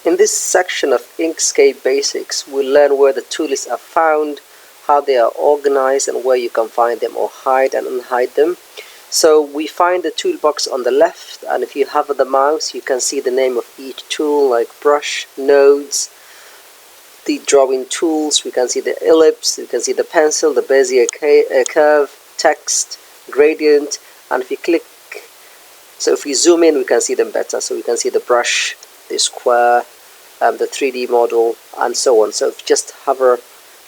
In this section of Inkscape Basics, we'll learn where the tools are found, how they are organized, and where you can find them or hide and unhide them. So we find the toolbox on the left, and if you hover the mouse, you can see the name of each tool, like brush, nodes, the drawing tools. We can see the ellipse, we can see the pencil, the Bezier curve, text, gradient, and if you click, so if we zoom in, we can see them better. So we can see the brush, the square, the 3D model, and so on. So if you just hover,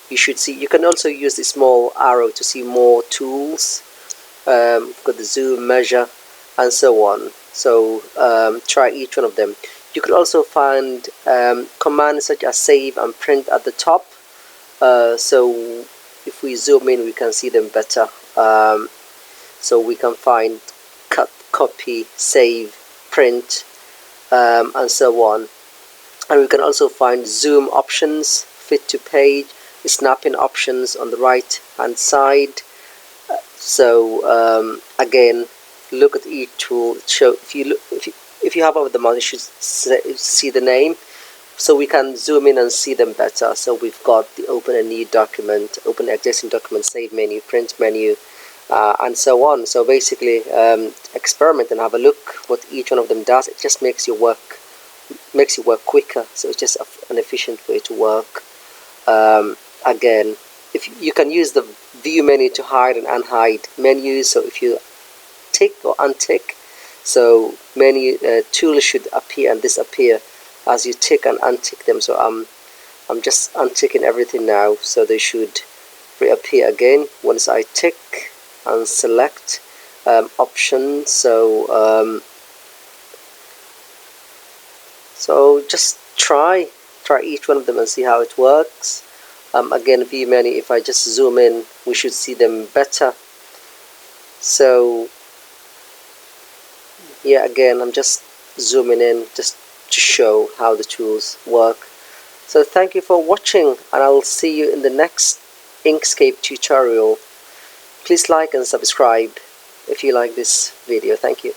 you should see. You can also use the small arrow to see more tools. We've got the zoom, measure, and so on. So try each one of them. You could also find commands such as save and print at the top. So if we zoom in, we can see them better. So we can find cut, copy, save, print, and so on. And we can also find zoom options, fit to page, snapping options on the right hand side. So again, look at each tool. Show if you hover over the mouse, you should see the name, so we can zoom in and see them better. So we've got the open a new document, open existing document, save menu, print menu, and so on. So basically, experiment and have a look what each one of them does. It just makes you work quicker. So it's just an efficient way to work. Again, if you can use the view menu to hide and unhide menus. So if you tick or untick, so menu tools should appear and disappear as you tick and untick them. So I'm just unticking everything now, so they should reappear again once I tick and select options. So just try each one of them and see how it works. Again, view menu, if I just zoom in, we should see them better. So yeah, again, I'm just zooming in just to show how the tools work. So thank you for watching, and I will see you in the next Inkscape tutorial. Please like and subscribe if you like this video. Thank you.